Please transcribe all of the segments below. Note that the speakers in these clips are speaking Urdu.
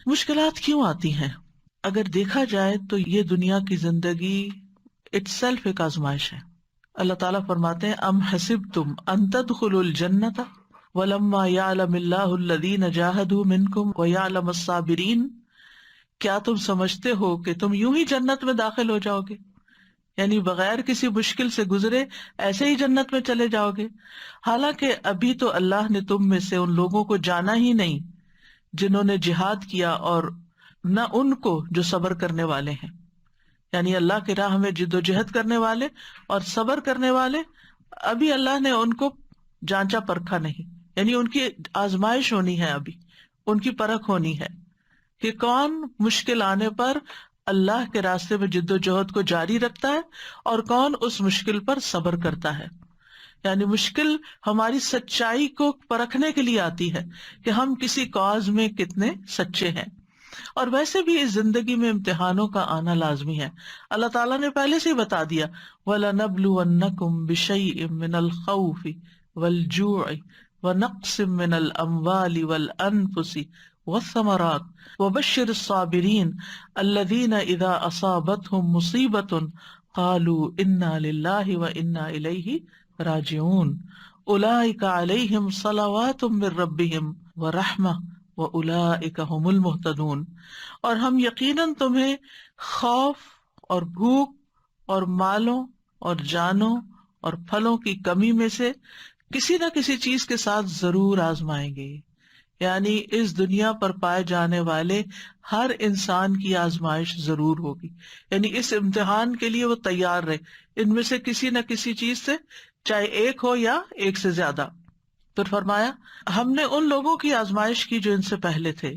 مشکلات کیوں آتی ہیں؟ اگر دیکھا جائے تو یہ دنیا کی زندگی اٹ سیلف ایک آزمائش ہے. اللہ تعالیٰ فرماتے ہیں ام حسبتم ان تدخلوا الجنۃ ولما یعلم اللہ الذین جاہدوا منکم ویعلم الصابرین. کیا تم سمجھتے ہو کہ تم یوں ہی جنت میں داخل ہو جاؤ گے، یعنی بغیر کسی مشکل سے گزرے ایسے ہی جنت میں چلے جاؤ گے، حالانکہ ابھی تو اللہ نے تم میں سے ان لوگوں کو جانا ہی نہیں جنہوں نے جہاد کیا، اور نہ ان کو جو صبر کرنے والے ہیں. یعنی اللہ کی راہ میں جد و جہد کرنے والے اور صبر کرنے والے، ابھی اللہ نے ان کو جانچا پرکھا نہیں، یعنی ان کی آزمائش ہونی ہے، ابھی ان کی پرکھ ہونی ہے کہ کون مشکل آنے پر اللہ کے راستے میں جد و جہد کو جاری رکھتا ہے اور کون اس مشکل پر صبر کرتا ہے. یعنی مشکل ہماری سچائی کو پرکھنے کے لیے آتی ہے کہ ہم کسی کاز میں کتنے سچے ہیں. اور ویسے بھی اس زندگی میں امتحانوں کا آنا لازمی ہے. اللہ تعالیٰ نے پہلے سے ہی بتا دیا وَلَنَبْلُوَنَّكُمْ بِشَيْءٍ مِّنَ الْخَوْفِ وَالْجُوعِ وَنَقْصٍ مِّنَ الْأَمْوَالِ وَالْأَنفُسِ وَالثَّمَرَاتِ وَبَشِّرِ الصَّابِرِينَ الَّذِينَ إِذَا أَصَابَتْهُمْ مُصِيبَةٌ قَالُوا إِنَّا لِلَّهِ وَإِنَّا إِلَيْهِ راجعون اولئک علیہم صلوات من ربہم ورحمہ واولئک هم المہتدون. اور ہم یقیناً تمہیں خوف اور بھوک اور مالوں اور جانوں اور پھلوں کی کمی میں سے کسی نہ کسی چیز کے ساتھ ضرور آزمائیں گے. یعنی اس دنیا پر پائے جانے والے ہر انسان کی آزمائش ضرور ہوگی، یعنی اس امتحان کے لیے وہ تیار رہے، ان میں سے کسی نہ کسی چیز سے چاہے ایک ہو یا ایک سے زیادہ. پھر فرمایا ہم نے ان لوگوں کی آزمائش کی جو ان سے پہلے تھے،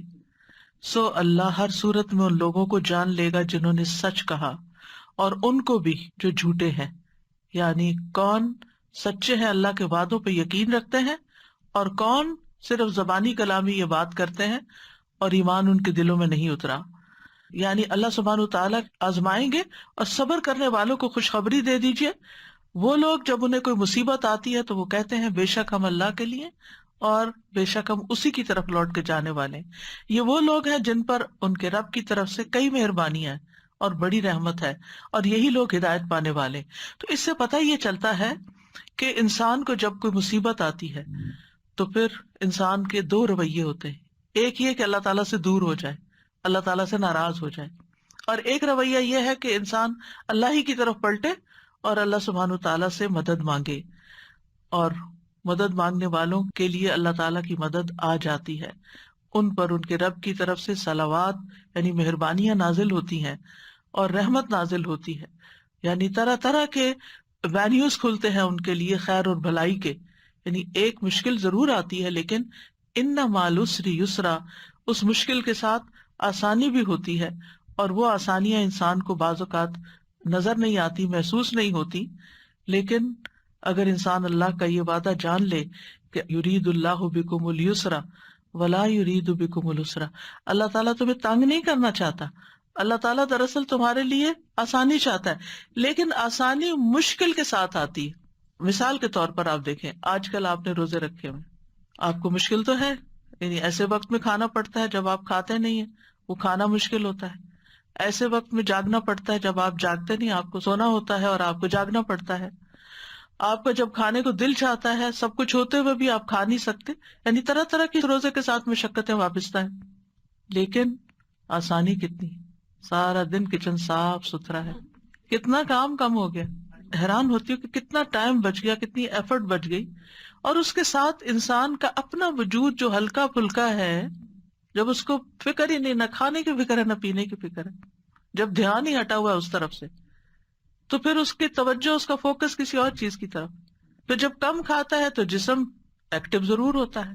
سو اللہ ہر صورت میں ان لوگوں کو جان لے گا جنہوں نے سچ کہا اور ان کو بھی جو جھوٹے ہیں. یعنی کون سچے ہیں، اللہ کے وعدوں پہ یقین رکھتے ہیں، اور کون صرف زبانی کلامی یہ بات کرتے ہیں اور ایمان ان کے دلوں میں نہیں اترا. یعنی اللہ سبحانہ وتعالیٰ آزمائیں گے، اور صبر کرنے والوں کو خوشخبری دے دیجئے. وہ لوگ جب انہیں کوئی مصیبت آتی ہے تو وہ کہتے ہیں بے شک ہم اللہ کے لیے اور بے شک ہم اسی کی طرف لوٹ کے جانے والے ہیں. یہ وہ لوگ ہیں جن پر ان کے رب کی طرف سے کئی مہربانیاں ہیں اور بڑی رحمت ہے، اور یہی لوگ ہدایت پانے والے. تو اس سے پتہ یہ چلتا ہے کہ انسان کو جب کوئی مصیبت آتی ہے تو پھر انسان کے دو رویے ہوتے ہیں. ایک یہ کہ اللہ تعالیٰ سے دور ہو جائے، اللہ تعالیٰ سے ناراض ہو جائے، اور ایک رویہ یہ ہے کہ انسان اللہ ہی کی طرف پلٹے اور اللہ سبحانہ تعالیٰ سے مدد مانگے. اور مدد مانگنے والوں کے لیے اللہ تعالیٰ کی مدد آ جاتی ہے، ان پر ان کے رب کی طرف سے صلوات یعنی مہربانیاں نازل ہوتی ہیں اور رحمت نازل ہوتی ہے. یعنی طرح طرح کے وینیوز کھلتے ہیں ان کے لیے خیر اور بھلائی کے. یعنی ایک مشکل ضرور آتی ہے لیکن ان مع العسر یسرا، اس مشکل کے ساتھ آسانی بھی ہوتی ہے، اور وہ آسانیاں انسان کو بعض اوقات نظر نہیں آتی، محسوس نہیں ہوتی. لیکن اگر انسان اللہ کا یہ وعدہ جان لے کہ یرید اللہ بکم اليسر ولا یرید بکم العسر، اللہ تعالیٰ تمہیں تنگ نہیں کرنا چاہتا، اللہ تعالیٰ دراصل تمہارے لیے آسانی چاہتا ہے، لیکن آسانی مشکل کے ساتھ آتی ہے. مثال کے طور پر آپ دیکھیں، آج کل آپ نے روزے رکھے ہوئے، آپ کو مشکل تو ہے، یعنی ایسے وقت میں کھانا پڑتا ہے جب آپ کھاتے نہیں ہیں، وہ کھانا مشکل ہوتا ہے. ایسے وقت میں جاگنا پڑتا ہے جب آپ جاگتے نہیں، آپ کو سونا ہوتا ہے اور آپ کو جاگنا پڑتا ہے. آپ کا جب کھانے کو دل چاہتا ہے، سب کچھ ہوتے ہوئے بھی آپ کھا نہیں سکتے. یعنی طرح طرح کی روزے کے ساتھ مشقتیں وابستہ ہیں. لیکن آسانی کتنی، سارا دن کچن صاف ستھرا ہے، کتنا کام کم ہو گیا. حیران ہوتی ہوں کہ کتنا ٹائم بچ گیا، کتنی ایفرٹ بچ گئی. اور اس کے ساتھ انسان کا اپنا وجود جو ہلکا پھلکا ہے، جب اس کو فکر ہی نہیں، نہ کھانے کی فکر ہے نہ پینے کی فکر ہے، جب دھیان ہی ہٹا ہوا ہے اس طرف سے، تو پھر اس کی توجہ، اس کا فوکس کسی اور چیز کی طرف. پھر جب کم کھاتا ہے تو جسم ایکٹیو ضرور ہوتا ہے،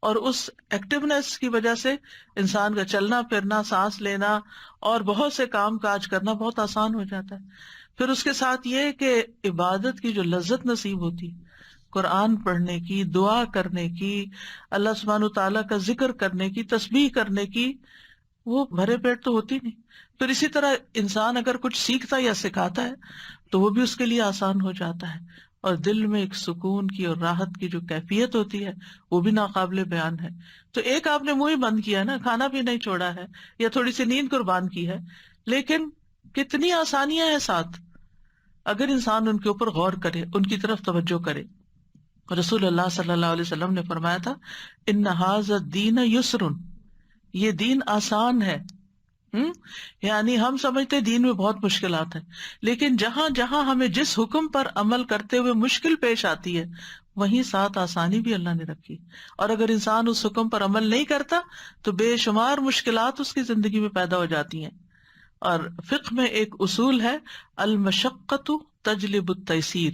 اور اس ایکٹیونیس کی وجہ سے انسان کا چلنا پھرنا، سانس لینا اور بہت سے کام کاج کرنا بہت آسان ہو جاتا ہے. پھر اس کے ساتھ یہ کہ عبادت کی جو لذت نصیب ہوتی، قرآن پڑھنے کی، دعا کرنے کی، اللہ سبحانہ تعالیٰ کا ذکر کرنے کی، تسبیح کرنے کی، وہ بھرے پیٹ تو ہوتی نہیں. پھر اسی طرح انسان اگر کچھ سیکھتا یا سکھاتا ہے تو وہ بھی اس کے لیے آسان ہو جاتا ہے. اور دل میں ایک سکون کی اور راحت کی جو کیفیت ہوتی ہے وہ بھی ناقابل بیان ہے. تو ایک آپ نے منہ ہی بند کیا نا، کھانا بھی نہیں چھوڑا ہے یا تھوڑی سی نیند قربان کی ہے، لیکن کتنی آسانیاں ہیں ساتھ اگر انسان ان کے اوپر غور کرے، ان کی طرف توجہ کرے. رسول اللہ صلی اللہ علیہ وسلم نے فرمایا تھا ان ھذا الدین یسر، یہ دین آسان ہے. یعنی ہم سمجھتے دین میں بہت مشکلات ہیں، لیکن جہاں جہاں ہمیں جس حکم پر عمل کرتے ہوئے مشکل پیش آتی ہے وہیں ساتھ آسانی بھی اللہ نے رکھی. اور اگر انسان اس حکم پر عمل نہیں کرتا تو بے شمار مشکلات اس کی زندگی میں پیدا ہو جاتی ہیں. اور فقہ میں ایک اصول ہے المشقۃ تجلب التیسیر،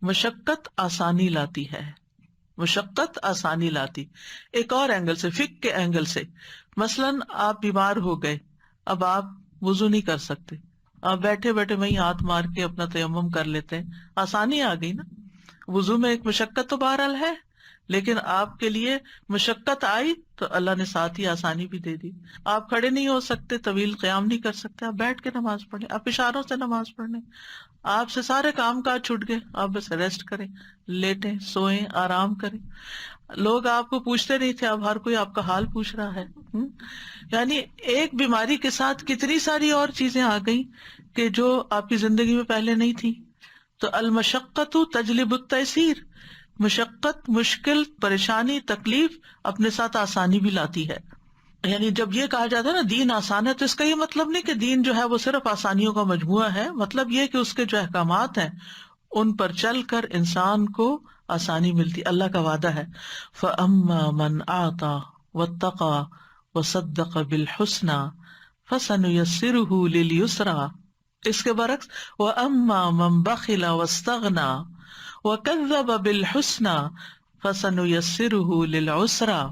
مشقت آسانی لاتی ہے، مشقت آسانی لاتی. ایک اور اینگل سے، فقہ کے اینگل سے، مثلاً آپ بیمار ہو گئے، اب آپ وضو نہیں کر سکتے، آپ بیٹھے بیٹھے وہیں ہاتھ مار کے اپنا تیمم کر لیتے ہیں، آسانی آ گئی نا. وضو میں ایک مشقت تو بہرحال ہے، لیکن آپ کے لیے مشقت آئی تو اللہ نے ساتھ ہی آسانی بھی دے دی. آپ کھڑے نہیں ہو سکتے، طویل قیام نہیں کر سکتے، آپ بیٹھ کے نماز پڑھیں، آپ اشاروں سے نماز پڑھیں، آپ سے سارے کام کاج چھوٹ گئے، آپ بس ریسٹ کریں، لیٹیں، سوئیں، آرام کریں. لوگ آپ کو پوچھتے نہیں تھے، اب ہر کوئی آپ کا حال پوچھ رہا ہے. یعنی ایک بیماری کے ساتھ کتنی ساری اور چیزیں آ گئی کہ جو آپ کی زندگی میں پہلے نہیں تھی. تو المشقت تجلب التیسیر، مشقت، مشکل، پریشانی، تکلیف اپنے ساتھ آسانی بھی لاتی ہے. یعنی جب یہ کہا جاتا ہے نا دین آسان ہے، تو اس کا یہ مطلب نہیں کہ دین جو ہے وہ صرف آسانیوں کا مجموعہ ہے. مطلب یہ کہ اس کے جو احکامات ہیں ان پر چل کر انسان کو آسانی ملتی. اللہ کا وعدہ ہے فَأَمَّا مَنْ أَعْطَى وَاتَّقَى وَصَدَّقَ بِالْحُسْنَى فَسَنُيَسِّرُهُ لِلْيُسْرَى. اس کے برعکس وَأَمَّا مَنْ بَخِلَ وَاسْتَغْنَى وَكَذَّبَ بِالْحُسْنَى فَسَنُيَسِّرُهُ لِلْعُسْرَى.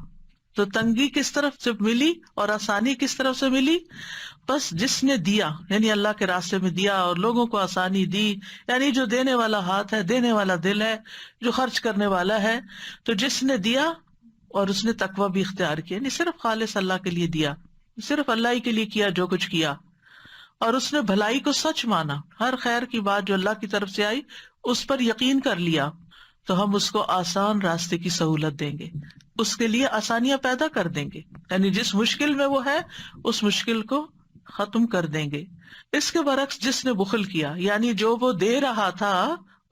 تو تنگی کس طرف سے ملی اور آسانی کس طرف سے ملی؟ بس جس نے دیا، یعنی اللہ کے راستے میں دیا اور لوگوں کو آسانی دی، یعنی جو دینے والا ہاتھ ہے، دینے والا دل ہے، جو خرچ کرنے والا ہے، تو جس نے دیا اور اس نے تقویٰ بھی اختیار کیا، یعنی صرف خالص اللہ کے لیے دیا، صرف اللہ ہی کے لیے کیا جو کچھ کیا، اور اس نے بھلائی کو سچ مانا، ہر خیر کی بات جو اللہ کی طرف سے آئی اس پر یقین کر لیا، تو ہم اس کو آسان راستے کی سہولت دیں گے، اس کے لیے آسانیاں پیدا کر دیں گے. یعنی جس مشکل میں وہ ہے اس مشکل کو ختم کر دیں گے. اس کے برعکس جس نے بخل کیا، یعنی جو وہ دے رہا تھا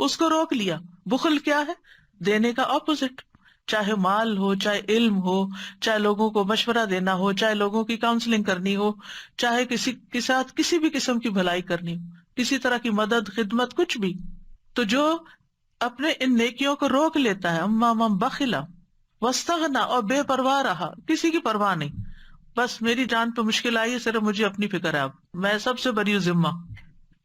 اس کو روک لیا. بخل کیا ہے؟ دینے کا اپوزٹ، چاہے مال ہو، چاہے علم ہو، چاہے لوگوں کو مشورہ دینا ہو، چاہے لوگوں کی کاؤنسلنگ کرنی ہو، چاہے کسی کے ساتھ کسی بھی قسم کی بھلائی کرنی ہو، کسی طرح کی مدد، خدمت، کچھ بھی. تو جو اپنے ان نیکیوں کو روک لیتا ہے، اما من بخلا واستغنا، اور بے پرواہ رہا، کسی کی پرواہ نہیں، بس میری جان پہ مشکل آئی ہے، صرف مجھے اپنی فکر ہے، اب میں سب سے بری ذمہ.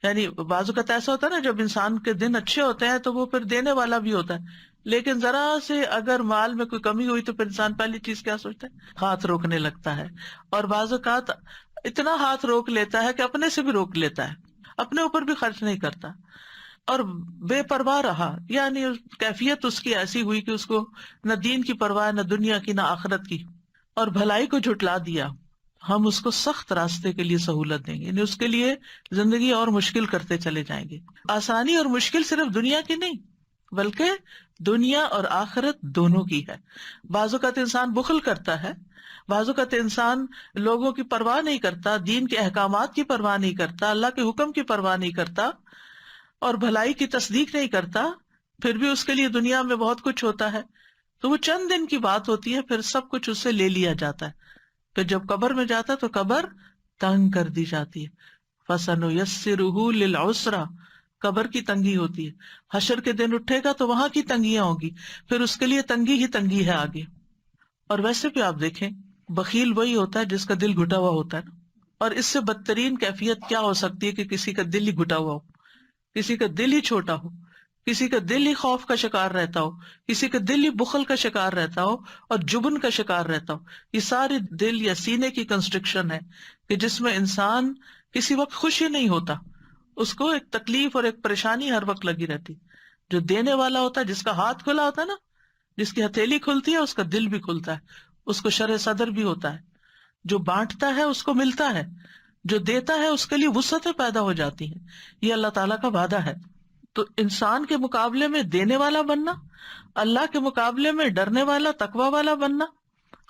یعنی بعض اوقات ایسا ہوتا ہے نا جب انسان کے دن اچھے ہوتے ہیں تو وہ پھر دینے والا بھی ہوتا ہے، لیکن ذرا سے اگر مال میں کوئی کمی ہوئی تو پھر انسان پہلی چیز کیا سوچتا ہے؟ ہاتھ روکنے لگتا ہے. اور بعض اوقات اتنا ہاتھ روک لیتا ہے کہ اپنے سے بھی روک لیتا ہے، اپنے اوپر بھی خرچ نہیں کرتا، اور بے پرواہ رہا، یعنی کیفیت اس کی ایسی ہوئی کہ اس کو نہ دین کی پرواہ، نہ دنیا کی، نہ آخرت کی، اور بھلائی کو جھٹلا دیا. ہم اس کو سخت راستے کے لیے سہولت دیں گے، یعنی اس کے لیے زندگی اور مشکل کرتے چلے جائیں گے. آسانی اور مشکل صرف دنیا کی نہیں بلکہ دنیا اور آخرت دونوں کی ہے. بعض اوقات انسان بخل کرتا ہے، بعض اوقات انسان لوگوں کی پرواہ نہیں کرتا، دین کے احکامات کی پرواہ نہیں کرتا، اللہ کے حکم کی پرواہ نہیں کرتا، اور بھلائی کی تصدیق نہیں کرتا، پھر بھی اس کے لیے دنیا میں بہت کچھ ہوتا ہے. تو وہ چند دن کی بات ہوتی ہے، پھر سب کچھ اس سے لے لیا جاتا ہے. پھر جب قبر میں جاتا ہے تو قبر تنگ کر دی جاتی ہے. فَسَنُيَسِّرُهُ لِلْعُسْرَى، قبر کی تنگی ہوتی ہے. حشر کے دن اٹھے گا تو وہاں کی تنگیاں ہوگی، پھر اس کے لیے تنگی ہی تنگی ہے آگے. اور ویسے بھی آپ دیکھیں بخیل وہی ہوتا ہے جس کا دل گھٹا ہوا ہوتا ہے نا. اور اس سے بدترین کیفیت کیا ہو سکتی ہے کہ کسی کا دل ہی گھٹا ہوا ہو، کسی کا دل ہی چھوٹا ہو، کسی کا دل ہی خوف کا شکار رہتا ہو، کسی کا دل ہی بخل کا شکار رہتا ہو اور جبن کا شکار رہتا ہو. یہ ساری دل یا سینے کی کنسٹرکشن ہے کہ جس میں انسان کسی وقت خوش ہی نہیں ہوتا، اس کو ایک تکلیف اور ایک پریشانی ہر وقت لگی رہتی. جو دینے والا ہوتا ہے، جس کا ہاتھ کھلا ہوتا ہے نا، جس کی ہتھیلی کھلتی ہے اس کا دل بھی کھلتا ہے، اس کو شرح صدر بھی ہوتا ہے. جو بانٹتا ہے اس کو ملتا ہے، جو دیتا ہے اس کے لیے وسعتیں پیدا ہو جاتی ہیں. یہ اللہ تعالیٰ کا وعدہ ہے. تو انسان کے مقابلے میں دینے والا بننا، اللہ کے مقابلے میں ڈرنے والا تقوی والا بننا،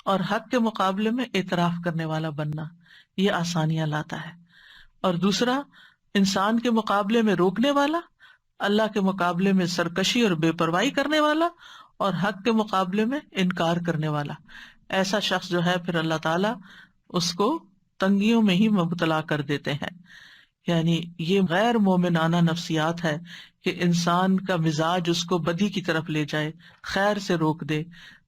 اور حق کے مقابلے میں اعتراف کرنے والا بننا، یہ آسانیاں لاتا ہے۔ اور دوسرا، انسان کے مقابلے میں روکنے والا، اللہ کے مقابلے میں سرکشی اور بے پرواہی کرنے والا، اور حق کے مقابلے میں انکار کرنے والا۔ ایسا شخص جو ہے پھر اللہ تعالیٰ اس کو تنگیوں میں ہی مبتلا کر دیتے ہیں۔ یعنی یہ غیر مومنانہ نفسیات ہے کہ انسان کا مزاج اس کو بدی کی طرف لے جائے، خیر سے روک دے،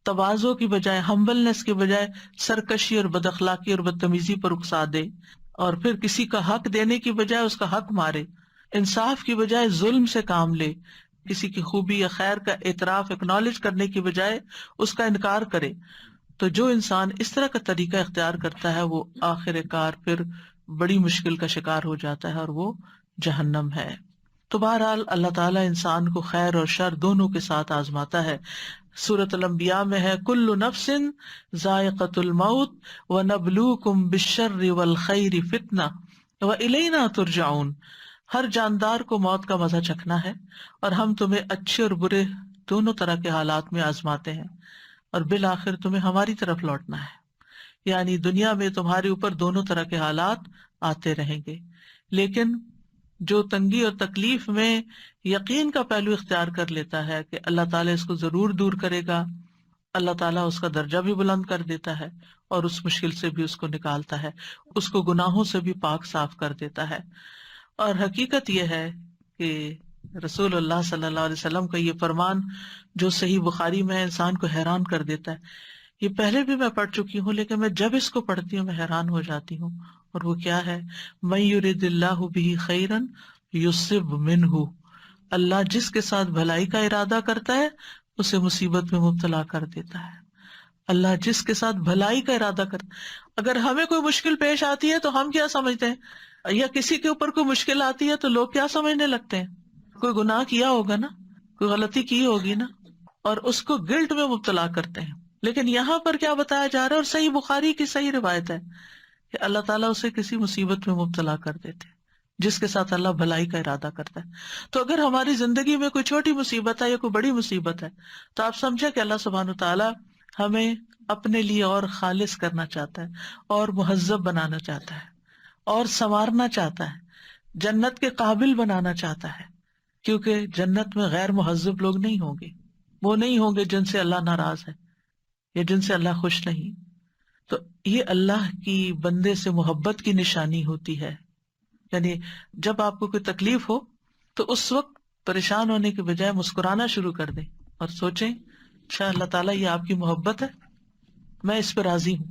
تواضع کی بجائے، ہمبلنس کی بجائے سرکشی اور بد اخلاقی اور بدتمیزی پر اکسا دے، اور پھر کسی کا حق دینے کی بجائے اس کا حق مارے، انصاف کی بجائے ظلم سے کام لے، کسی کی خوبی یا خیر کا اعتراف اکنالج کرنے کی بجائے اس کا انکار کرے۔ تو جو انسان اس طرح کا طریقہ اختیار کرتا ہے وہ آخر کار پھر بڑی مشکل کا شکار ہو جاتا ہے، اور وہ جہنم ہے۔ تو بہرحال اللہ تعالیٰ انسان کو خیر اور شر دونوں کے ساتھ آزماتا ہے۔ سورۃ الانبیاء میں ہے کل نفس ذائقۃ الموت ونبلوکم بالشر والخیر فتنہ والینا ترجعون، ہر جاندار کو موت کا مزہ چکھنا ہے، اور ہم تمہیں اچھے اور برے دونوں طرح کے حالات میں آزماتے ہیں، اور بالآخر تمہیں ہماری طرف لوٹنا ہے۔ یعنی دنیا میں تمہارے اوپر دونوں طرح کے حالات آتے رہیں گے، لیکن جو تنگی اور تکلیف میں یقین کا پہلو اختیار کر لیتا ہے کہ اللہ تعالیٰ اس کو ضرور دور کرے گا، اللہ تعالیٰ اس کا درجہ بھی بلند کر دیتا ہے، اور اس مشکل سے بھی اس کو نکالتا ہے، اس کو گناہوں سے بھی پاک صاف کر دیتا ہے۔ اور حقیقت یہ ہے کہ رسول اللہ صلی اللہ علیہ وسلم کا یہ فرمان جو صحیح بخاری میں ہے، انسان کو حیران کر دیتا ہے۔ یہ پہلے بھی میں پڑھ چکی ہوں، لیکن میں جب اس کو پڑھتی ہوں میں حیران ہو جاتی ہوں، اور وہ کیا ہے؟ مَن یرد اللہ بہ خیرا یصب منہ، اللہ جس کے ساتھ بھلائی کا ارادہ کرتا ہے اسے مصیبت میں مبتلا کر دیتا ہے۔ اللہ جس کے ساتھ بھلائی کا ارادہ کرتا، اگر ہمیں کوئی مشکل پیش آتی ہے تو ہم کیا سمجھتے ہیں، یا کسی کے اوپر کوئی مشکل آتی ہے تو لوگ کیا سمجھنے لگتے ہیں؟ کوئی گناہ کیا ہوگا نا، کوئی غلطی کی ہوگی نا، اور اس کو گلٹ میں مبتلا کرتے ہیں۔ لیکن یہاں پر کیا بتایا جا رہا ہے، اور صحیح بخاری کی صحیح روایت ہے کہ اللہ تعالیٰ اسے کسی مصیبت میں مبتلا کر دیتے ہیں جس کے ساتھ اللہ بھلائی کا ارادہ کرتا ہے۔ تو اگر ہماری زندگی میں کوئی چھوٹی مصیبت ہے یا کوئی بڑی مصیبت ہے تو آپ سمجھے کہ اللہ سبحانہ تعالیٰ ہمیں اپنے لیے اور خالص کرنا چاہتا ہے، اور مہذب بنانا چاہتا ہے، اور سنوارنا چاہتا ہے، جنت کے قابل بنانا چاہتا ہے، کیونکہ جنت میں غیر مہذب لوگ نہیں ہوں گے، وہ نہیں ہوں گے جن سے اللہ ناراض ہے یا جن سے اللہ خوش نہیں۔ تو یہ اللہ کی بندے سے محبت کی نشانی ہوتی ہے۔ یعنی جب آپ کو کوئی تکلیف ہو تو اس وقت پریشان ہونے کے بجائے مسکرانا شروع کر دیں، اور سوچیں اچھا اللہ تعالیٰ یہ آپ کی محبت ہے، میں اس پہ راضی ہوں،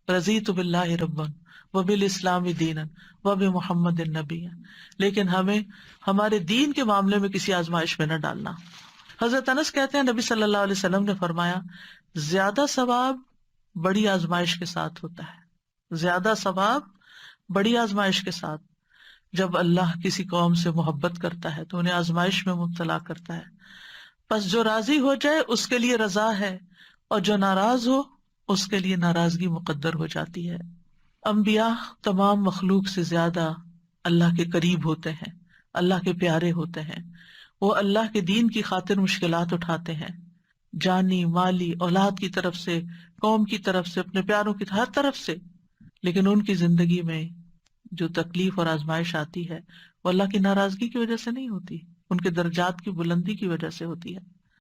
رضیت باللہ ربا وبالاسلام دینا وبمحمد نبیا۔ لیکن ہمیں ہمارے دین کے معاملے میں کسی آزمائش میں نہ ڈالنا۔ حضرت انس کہتے ہیں نبی صلی اللہ علیہ وسلم نے فرمایا زیادہ ثواب بڑی آزمائش کے ساتھ ہوتا ہے، زیادہ ثواب بڑی آزمائش کے ساتھ۔ جب اللہ کسی قوم سے محبت کرتا ہے تو انہیں آزمائش میں مبتلا کرتا ہے، پس جو راضی ہو جائے اس کے لیے رضا ہے، اور جو ناراض ہو اس کے لیے ناراضگی مقدر ہو جاتی ہے۔ انبیاء تمام مخلوق سے زیادہ اللہ کے قریب ہوتے ہیں، اللہ کے پیارے ہوتے ہیں، وہ اللہ کے دین کی خاطر مشکلات اٹھاتے ہیں، جانی مالی اولاد کی طرف سے، قوم کی طرف سے، اپنے پیاروں کی ہر طرف سے۔ لیکن ان کی زندگی میں جو تکلیف اور آزمائش آتی ہے وہ اللہ کی ناراضگی کی وجہ سے نہیں ہوتی، ان کے درجات کی بلندی کی وجہ سے ہوتی ہے۔